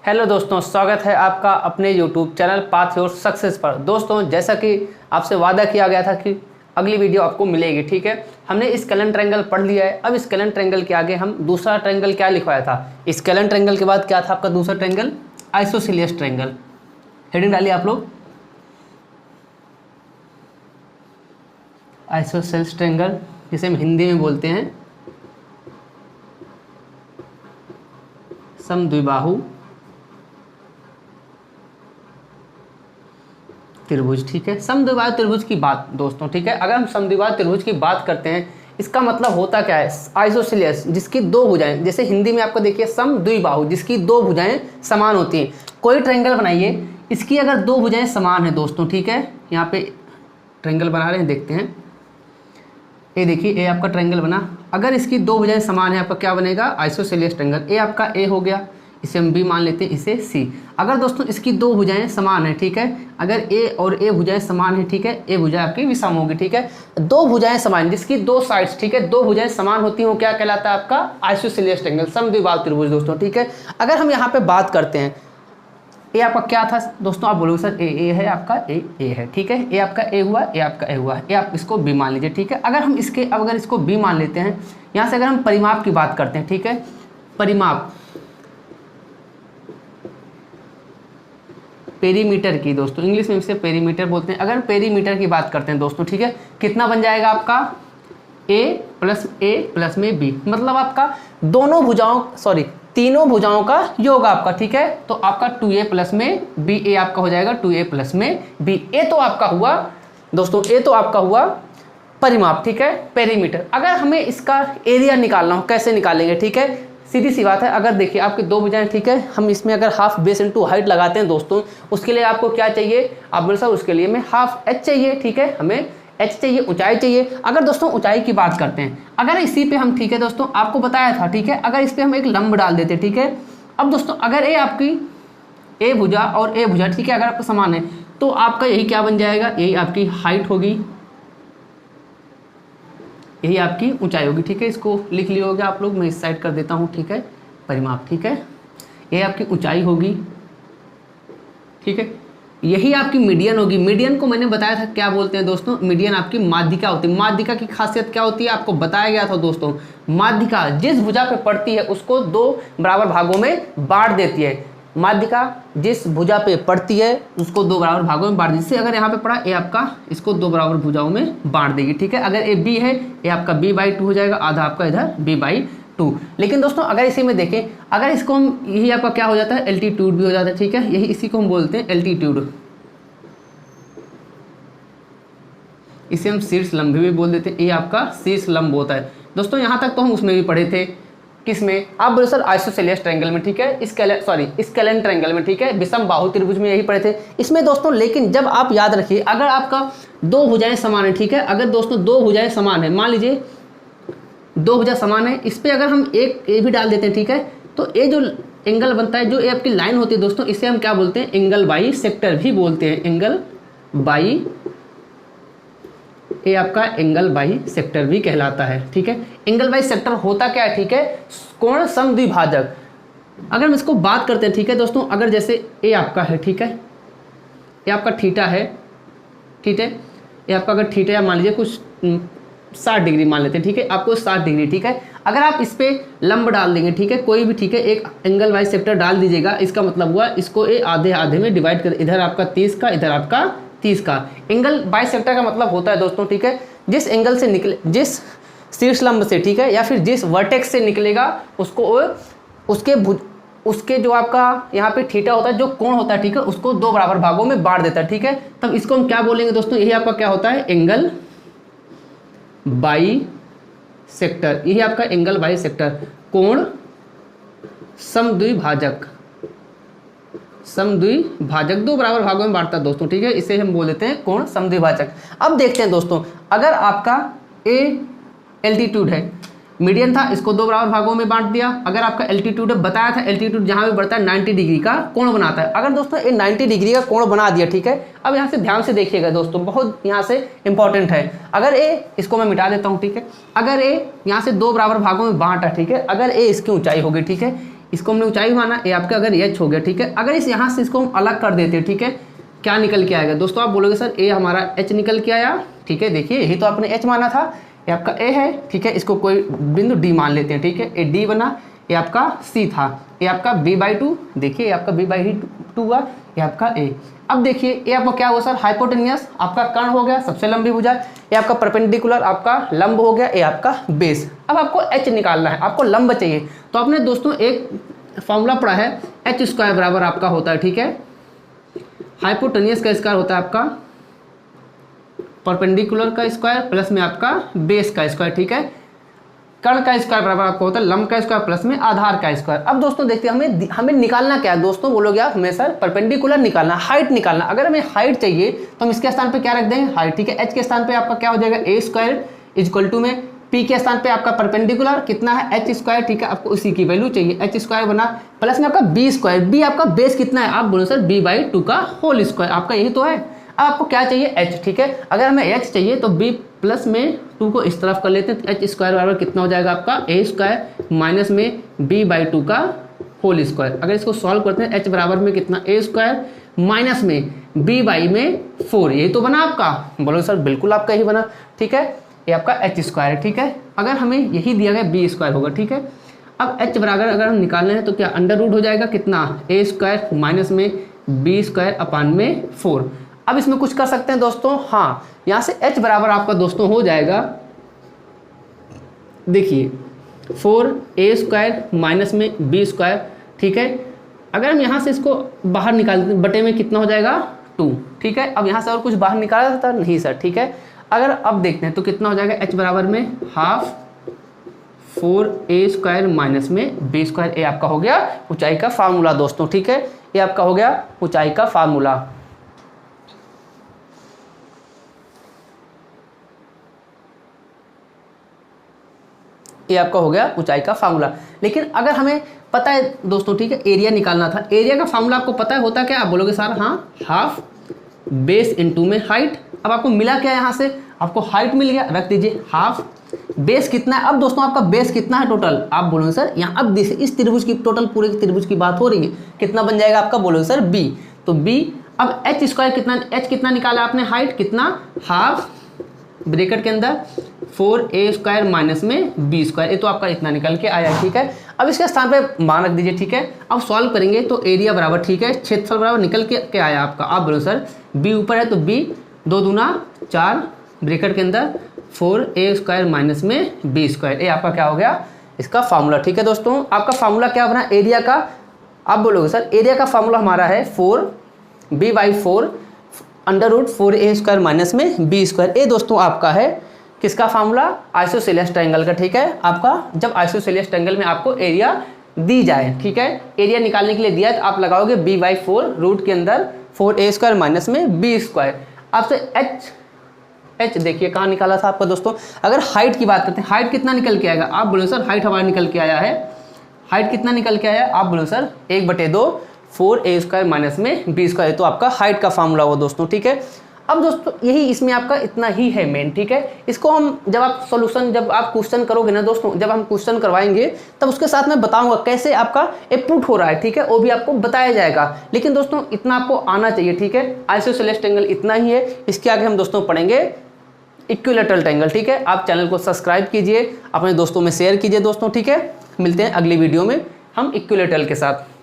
Hello दोस्तों, स्वागत है आपका अपने YouTube channel path your success पर। दोस्तों, जैसा कि आपसे वादा किया गया था कि अगली वीडियो आपको मिलेगी, ठीक है। हमने स्केलन ट्रायंगल पढ़ लिया है। अब स्केलन ट्रायंगल के आगे हम दूसरा ट्रायंगल क्या लिखवाया था। स्केलन ट्रायंगल के बाद क्या था आपका दूसरा ट्रायंगल? Isosceles triangle. हेडिंग डालिए आप लोग, आइसोसेलेस ट्रायंगल, जिसे हम हिंदी में बोलते हैं समद्विबाहु त्रिभुज, ठीक है। समद्विबाहु त्रिभुज की बात दोस्तों, ठीक है। अगर हम समद्विबाहु त्रिभुज की बात करते हैं, इसका मतलब होता क्या है? आइसोसेलेस, जिसकी दो भुजाएं, जैसे हिंदी में आपको देखिए समद्विबाहु, जिसकी दो भुजाएं समान होती हैं। कोई ट्रायंगल बनाइए, इसकी अगर दो भुजाएं समान है दोस्तों, ठीक है। यहाँ पे ट्रायंगल बना रहे हैं, देखते हैं। ये देखिए, ये आपका ट्रायंगल बना। अगर इसकी दो भुजाएं समान है, आपका क्या बनेगा? Isosceles triangle. ये आपका ए हो गया, इसे हम बी मान लेते हैं, इसे सी। अगर दोस्तों इसकी दो भुजाएं समान है, ठीक है, अगर ए और ए भुजाएं समान है, ठीक है, ए भुजा आपकी विषम होगी, ठीक है। दो भुजाएं समान, जिसकी दो साइड्स, ठीक है, दो भुजाएं समान होती हैं, वो क्या कहलाता है? आपका आइसोसेलेस ट्रायंगल, समद्विबाहु त्रिभुज दोस्तों, ठीक है। अगर हम यहाँ पे बात करते हैं, ए आपका क्या था दोस्तों? आप बोलोगे सर ए है आपका, ए है, ठीक है। ए आपका ए हुआ, ए आपका ए हुआ, ए आप इसको बी मान लीजिए, ठीक है। अगर हम इसके अगर इसको बी मान लेते हैं, यहाँ से अगर हम परिमाप की बात करते हैं, ठीक है, परिमाप पेरीमीटर की दोस्तों, इंग्लिश में इसे पेरीमीटर बोलते हैं। अगर पेरीमीटर की बात करते हैं दोस्तों, ठीक है, कितना बन जाएगा आपका? ए प्लस में बी, मतलब आपका दोनों भुजाओं, सॉरी तीनों भुजाओं का योग आपका, ठीक है। तो आपका 2a प्लस में बी, ए आपका हो जाएगा 2a प्लस में बी। ए तो आपका हुआ दोस्तों, ए तो आपका हुआ परिमाप, ठीक है, पेरीमीटर। अगर हमें इसका एरिया निकालना हो, कैसे निकालेंगे? ठीक है, सीधी सी बात है। अगर देखिए आपकी दो भुजाएं, ठीक है, हम इसमें अगर हाफ बेस इनटू हाइट लगाते हैं दोस्तों, उसके लिए आपको क्या चाहिए? आप बोले सर उसके लिए हमें हाफ एच चाहिए, ठीक है, हमें एच चाहिए, ऊंचाई चाहिए। अगर दोस्तों ऊंचाई की बात करते हैं, अगर इसी पे हम, ठीक है दोस्तों, आपको बताया था, ठीक है, अगर इस पे हम एक लंब डाल देते, ठीक है। अब दोस्तों अगर ए आपकी ए भुजा और ए भुजा, ठीक है, अगर आपका समान है, तो आपका यही क्या बन जाएगा? यही आपकी हाइट होगी, यही आपकी ऊंचाई होगी, ठीक है। इसको लिख लिया होगा आप लोग, मैं इस साइड कर देता हूँ, ठीक है, परिमाप, ठीक है। ये आपकी ऊंचाई होगी, ठीक है। यही आपकी मीडियन होगी। मीडियन को मैंने बताया था क्या बोलते हैं दोस्तों? मीडियन आपकी माध्यिका होती है। माध्यिका की खासियत क्या होती है? आपको बताया गया था दोस्तों, माध्यिका जिस भुजा पे पड़ती है उसको दो बराबर भागों में बांट देती है। माध्यिका जिस भुजा पे पड़ती है उसको दो बराबर भागों में बांट दी। जैसे अगर यहाँ पे पड़ा ए आपका, इसको दो बराबर भुजाओं में बांट देगी, ठीक है। अगर ए बी है, ये आपका b/2 हो जाएगा, आधा आपका इधर b/2। लेकिन दोस्तों अगर इसी में देखें, अगर इसको हम, यही आपका क्या हो जाता है? एल्टीट्यूड भी हो जाता है, ठीक है। यही इसी को हम बोलते हैं एल्टीट्यूड, इसे हम शीर्ष लंब भी बोल देते हैं। ये आपका शीर्ष लंब होता है दोस्तों। यहाँ तक तो हम उसमें भी पढ़े थे, किसमें? आप बोले सर आइसोसेलेस ट्रायंगल में, ठीक है, स्केलन ट्रायंगल में, ठीक है, विषम बाहु त्रिभुज में यही पढ़े थे इसमें दोस्तों। लेकिन जब आप याद रखिए, अगर आपका दो भुजाएं समान है, ठीक है, अगर दोस्तों दो भुजाएं समान है, मान लीजिए दो भुजा समान है, इस पे अगर हम एक ए भी डाल देते हैं, ठीक है, तो ये जो एंगल बनता है, जो ये आपकी लाइन होती है दोस्तों, इसे हम क्या बोलते हैं? एंगल बाई सेक्टर भी बोलते हैं, एंगल बाई, ये आपका एंगल बाई सेक्टर भी कहलाता है, ठीक है। एंगल बाई सेक्टर होता क्या है? ठीक है, कोण समद्विभाजक। अगर हम इसको बात करते हैं, ठीक है दोस्तों, अगर जैसे ए आपका है, ठीक है, ये आपका थीटा है, ठीक है, ये आपका अगर थीटा या मान लीजिए कुछ 60 डिग्री मान लेते हैं, ठीक है, आपको 60 डिग्री, ठीक है। अगर आप इस पे लंब डाल देंगे, ठीक है, कोई भी, ठीक है, एक एंगल बाई सेक्टर डाल दीजिएगा, इसका मतलब हुआ इसको ए आधे आधे में डिवाइड कर, इधर आपका 30 का, इधर आपका 30 का। एंगल बाई सेक्टर का मतलब होता है दोस्तों, ठीक है, जिस एंगल से निकले, जिस शीर्ष लंब से, ठीक है, या फिर जिस वर्टेक्स से निकलेगा उसको उसके जो आपका यहाँ पे थीटा होता है, जो कोण होता है, ठीक है, उसको दो बराबर भागों में बांट देता है, ठीक है। तब इसको हम क्या बोलेंगे दोस्तों? यही आपका क्या होता है? Angle by sector. यही आपका एंगल बाई सेक्टर, कोण समद्विभाजक, समद्विभाजक दो बराबर भागों में बांटता है दोस्तों, ठीक है, इसे हम बोल देते हैं कोण समद्विभाजक। अब देखते हैं दोस्तों, अगर आपका ए एल्टीट्यूड है, मीडियन था, इसको दो बराबर भागों में बांट दिया। अगर आपका एल्टीट्यूड बताया था, एल्टीट्यूड जहां भी बढ़ता है 90 डिग्री का कोण बनाता है। अगर दोस्तों ये 90 डिग्री का कोण बना दिया, ठीक है, अब यहाँ से ध्यान से देखिएगा दोस्तों, बहुत यहाँ से इंपॉर्टेंट है। अगर ए, इसको मैं मिटा देता हूँ, ठीक है, अगर ए यहाँ से दो बराबर भागों में बांटा, ठीक है, अगर ए इसकी ऊंचाई होगी, ठीक है, इसको हमने ऊंचाई माना, ये आपका अगर एच हो गया, ठीक है। अगर इस यहाँ से इसको हम अलग कर देते हैं, ठीक है, क्या निकल के आएगा दोस्तों? आप बोलोगे सर ए हमारा एच निकल के आया, ठीक है। देखिए यही तो आपने एच माना था, ये आपका ए है, ठीक है। इसको कोई बिंदु डी मान लेते हैं, ठीक है। ए डी बना, ये आपका सी था, ये आपका b/2, देखिए ये आपका b/2 हुआ, ये आपका ए। अब देखिए ये आपका क्या हुआ सर? हाइपोटेनियस आपका कर्ण हो गया, सबसे लंबी भुजा। ये आपका परपेंडिकुलर आपका लंब हो गया, ये आपका बेस। अब आपको एच निकालना है, आपको लंब चाहिए। तो आपने दोस्तों एक फॉर्मूला पढ़ा है, एच स्क्वायर बराबर आपका होता है, ठीक है, हाइपोटेनियस का स्क्वायर होता है आपका परपेंडिकुलर का स्क्वायर प्लस में आपका बेस का स्क्वायर, ठीक है। कर्ण का स्क्वायर बराबर आपको होता है लंब का स्क्वायर प्लस में आधार का स्क्वायर। अब दोस्तों देखते हैं हमें निकालना क्या है दोस्तों? बोलोगे आप हमें सर परपेंडिकुलर निकालना, हाइट निकालना। अगर हमें हाइट चाहिए तो हम इसके स्थान पे क्या रख देंगे? हाइट, ठीक है। एच के स्थान पे आपका क्या हो जाएगा? ए स्क्वायर इक्वल टू में पी के स्थान पे आपका परपेंडिकुलर कितना है? एच स्क्वायर, ठीक है। आपको उसी की वैल्यू चाहिए, एच स्क्वायर बना प्लस में आपका बी स्क्वायर। बी आपका बेस कितना है? आप बोलो सर b/2 का होल स्क्वायर, आपका यही तो है। अब आपको क्या चाहिए? एच, ठीक है। अगर हमें एच चाहिए तो b प्लस में 2 को इस तरफ कर लेते हैं, तो एच स्क्वायर बराबर कितना हो जाएगा आपका? ए स्क्वायर माइनस में b/2 का होल स्क्वायर। अगर इसको सॉल्व करते हैं, एच बराबर में कितना? ए स्क्वायर माइनस में b/4, यही तो बना आपका। बोलो सर बिल्कुल आपका यही बना, ठीक है। ये आपका एच स्क्वायर है, ठीक है। अगर हमें यही दिया गया बी स्क्वायर होगा, ठीक है। अब एच बराबर अगर हम निकालना है तो क्या अंडर रूट हो जाएगा कितना? ए स्क्वायर माइनस में बी स्क्वायर अपान में 4। अब इसमें कुछ कर सकते हैं दोस्तों, हाँ, यहाँ से एच बराबर आपका दोस्तों हो जाएगा, देखिए 4a स्क्वायर माइनस में बी स्क्वायर, ठीक है। अगर हम यहाँ से इसको बाहर निकाल देते बटे में कितना हो जाएगा? 2, ठीक है। अब यहाँ से और कुछ बाहर निकाला जाता नहीं सर, ठीक है। अगर अब देखते हैं तो कितना हो जाएगा? h बराबर में हाफ 4a स्क्वायर माइनस में b स्क्वायर। ये आपका हो गया ऊंचाई का फार्मूला दोस्तों, ठीक है। ये आपका हो गया ऊंचाई का फार्मूला। ये आपका हो गया ऊंचाई का फार्मूला। लेकिन अगर हमें पता है दोस्तों, ठीक है, एरिया निकालना था, एरिया का फार्मूला आपको पता है होता क्या? आप बोलोगे सर हाँ, हाफ बेस इनटू में हाइट। अब आपको मिला क्या? यहाँ से आपको हाइट मिल गया, रख दीजिए हाफ बेस कितना है। अब दोस्तों आपका बेस कितना है टोटल? आप बोलोगे सर यहाँ अब इस त्रिभुज की टोटल पूरे त्रिभुज की बात हो रही है, कितना बन जाएगा आपका? बोलोगे सर बी, तो बी। अब एच स्क्वायर कितना, एच कितना निकाला आपने? हाइट कितना? हाफ ब्रैकेट के अंदर 4a स्क्वायर माइनस में b स्क्वायर। ये तो आपका इतना निकल के आया, ठीक है। अब इसके स्थान पे मान रख दीजिए, ठीक है। अब सॉल्व करेंगे तो एरिया बराबर, ठीक है, क्षेत्रफल बराबर निकल के आया आपका। आप बोलो सर b ऊपर है तो b 2 दूना 4 ब्रैकेट के अंदर 4a स्क्वायर माइनस में b स्क्वायर। ये आपका क्या हो गया? इसका फार्मूला, ठीक है दोस्तों। आपका फार्मूला क्या बना एरिया का? आप बोलोगे सर एरिया का फार्मूला हमारा है 4b/4 under root 4a square minus में b स्क्वायर। ये दोस्तों आपका है किसका फार्मूला? आइसोसेलेस ट्रायंगल का, ठीक है। आपका जब आइसोसेलेस ट्रायंगल में आपको एरिया दी जाए, ठीक है, एरिया निकालने के लिए दिया है तो आप लगाओगे b/4 रूट के अंदर 4a स्क्वायर माइनस में b स्क्वायर। आपसे एच देखिए कहाँ निकाला था आपका दोस्तों। अगर हाइट की बात करते हैं, हाइट कितना निकल के आएगा? आप बोलो सर हाइट हमारा निकल के आया है, हाइट कितना निकल के आया? आप बोलो सर 1/2 4a स्क्वायर माइनस में b स्क्वायर। तो आपका हाइट का फार्मूला हो दोस्तों, ठीक है। अब दोस्तों यही इसमें आपका इतना ही है मेन, ठीक है। इसको हम जब आप सॉल्यूशन, जब आप क्वेश्चन करोगे ना दोस्तों, जब हम क्वेश्चन करवाएंगे तब उसके साथ मैं बताऊंगा कैसे आपका ये प्रूफ हो रहा है, ठीक है, वो भी आपको बताया जाएगा। लेकिन दोस्तों इतना आपको आना चाहिए, ठीक है। आइसोसेलेस ट्रायंगल इतना ही है, इसके आगे हम दोस्तों पढ़ेंगे इक्विलैटरल ट्रायंगल, ठीक है। आप चैनल को सब्सक्राइब कीजिए, अपने दोस्तों में शेयर कीजिए दोस्तों, ठीक है। मिलते हैं अगली वीडियो में हम इक्विलैटरल के साथ।